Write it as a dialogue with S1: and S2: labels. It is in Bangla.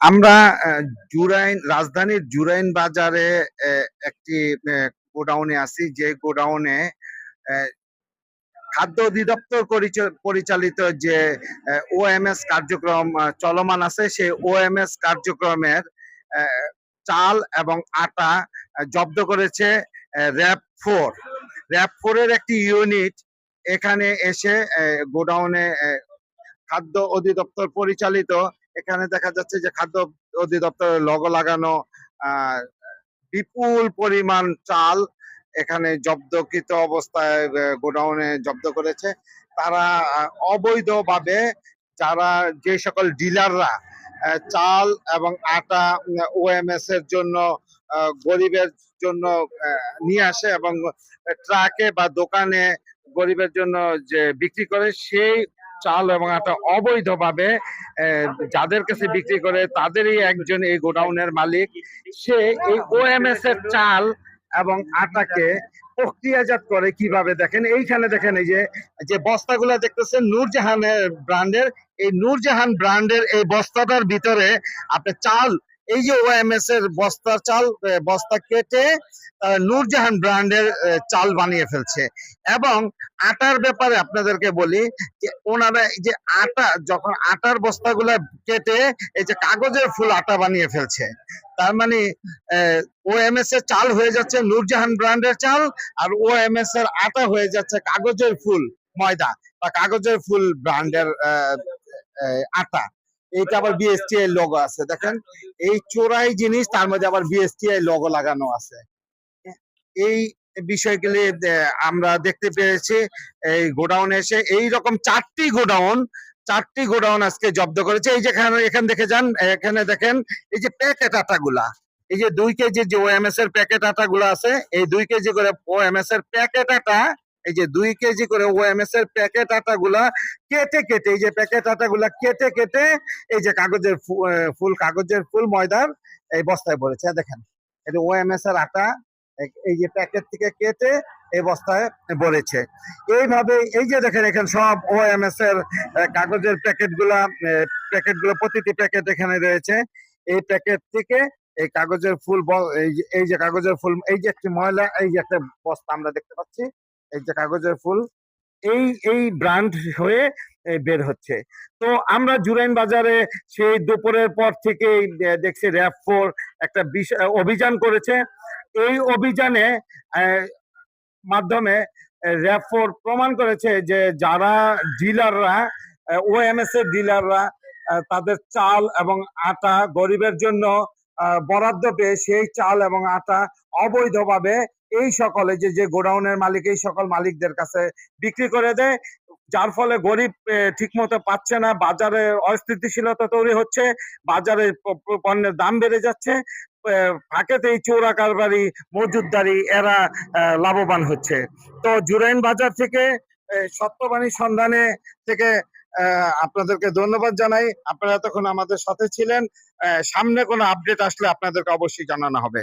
S1: আমরা রাজধানীর জুরাইন বাজারে একটি গোডাউনে আছি, যে গোডাউনে খাদ্য অধিদপ্তর পরিচালিত যে ওএমএস কার্যক্রম চলমান আছে। সেই ওএমএস কার্যক্রমের চাল এবং আটা জব্দ করেছে র্যাব 4। র্যাব 4 এর একটি ইউনিট এখানে এসে গোডাউনে খাদ্য অধিদপ্তর পরিচালিত, এখানে দেখা যাচ্ছে যে খাদ্য অধিদপ্তরের লোগো লাগানো বিপুল পরিমাণ চাল এখানে জব্দকৃত অবস্থায় গোডাউনে জব্দ করেছে। তারা অবৈধভাবে যে সকল ডিলাররা চাল এবং আটা ওএমএস এর জন্য গরিবের জন্য নিয়ে আসে এবং ট্রাকে বা দোকানে গরিবের জন্য যে বিক্রি করে, সেই চাল এবং আটা অবৈধভাবে যাদের কাছে বিক্রি করে তাদেরই একজন এই গোডাউনের মালিক। সে এই ওএমএস এর চাল এবং আটাকে প্রক্রিয়াজাত করে কিভাবে, দেখেন এইখানে দেখেন, এই যে বস্তাগুলো দেখতেছেন নূরজাহানের ব্র্যান্ডের, এই নূরজাহান ব্র্যান্ডের এই বস্তাটার ভিতরে আপনি চাল, এই যে ওএমএস এর বস্তা কেটে নূরজাহান ব্র্যান্ডের চাল বানিয়ে ফেলছে। এবং আটার ব্যাপারে আপনাদেরকে বলি যে ওনারা এই যে যখন আটার বস্তাগুলা কেটে এই যে কাগজের ফুল আটা বানিয়ে ফেলছে, তার মানে ওএমএস এর চাল হয়ে যাচ্ছে নূরজাহান ব্র্যান্ডের চাল, আর ওএমএস এর আটা হয়ে যাচ্ছে কাগজের ফুল ময়দা বা কাগজের ফুল ব্র্যান্ডের আটা। এইটা আবার বিএসটিআই লোগো আছে, দেখেন এই চোরাই জিনিস, তার মধ্যে আবার বিএসটিআই লোগো লাগানো আছে। এই বিষয়গুলি আমরা দেখতে পেরেছি এই গোডাউনে এসে। এইরকম চারটি গোডাউন আজকে জব্দ করেছে। এই যেখানে এখানে দেখে যান, এখানে দেখেন এই যে প্যাকেট আটাগুলা, এই যে 2 কেজি যে ওএমএস এর প্যাকেট আটাগুলো আছে, এই 2 কেজি করে ওএমএস এর প্যাকেট আটা, এই যে 2 কেজি করে ওএমএস এর প্যাকেট আটাগুলা কেটে এই যে প্যাকেট আটাগুলা কেটে এই যে কাগজের ফুল ময়দার এই বস্তায় ভরেছে। দেখেন এটা ওএমএস এর আটা, এই যে প্যাকেট থেকে কেটে এই বস্তায় ভরেছে। এইভাবে এই যে দেখেন এখানে সব ওএমএস এর কাগজের প্যাকেটগুলো প্রতিটি প্যাকেট এখানে রয়েছে। এই প্যাকেট থেকে এই কাগজের ফুল, এই যে কাগজের ফুল, এই যে একটি ময়লা, এই যে একটা বস্তা আমরা দেখতে পাচ্ছি, এই যে কাগজের ফুল, এই ব্র্যান্ড হয়ে বের হচ্ছে। তো আমরা জুরাইন বাজারে সেই দুপুরের পর থেকে দেখছি র্যাব 4 একটা অভিযান করেছে। এই অভিযানে মাধ্যমে র্যাব 4 প্রমাণ করেছে যে যারা ডিলাররা, ওএমএস এর ডিলাররা তাদের চাল এবং আটা গরিবের জন্য বরাদ্দ পেয়ে সেই চাল এবং আটা অবৈধভাবে এই সকলে যে গোডাউনের মালিক, এই সকল মালিকদের কাছে বিক্রি করে দেয়, যার ফলে গরিব ঠিকমতো পাচ্ছে না, বাজারে অস্থিতিশীলতা তৈরি হচ্ছে, বাজারে পণ্যের দাম বেড়ে যাচ্ছে, ফাঁকেতে এই চোরা কারবারি, মজুদদারি এরা লাভবান হচ্ছে। তো জুরাইন বাজার থেকে সত্যবাণী সন্ধানে থেকে আপনাদেরকে ধন্যবাদ জানাই। আপনারা এতক্ষণ আমাদের সাথে ছিলেন। সামনে কোনো আপডেট আসলে আপনাদেরকে অবশ্যই জানানো হবে।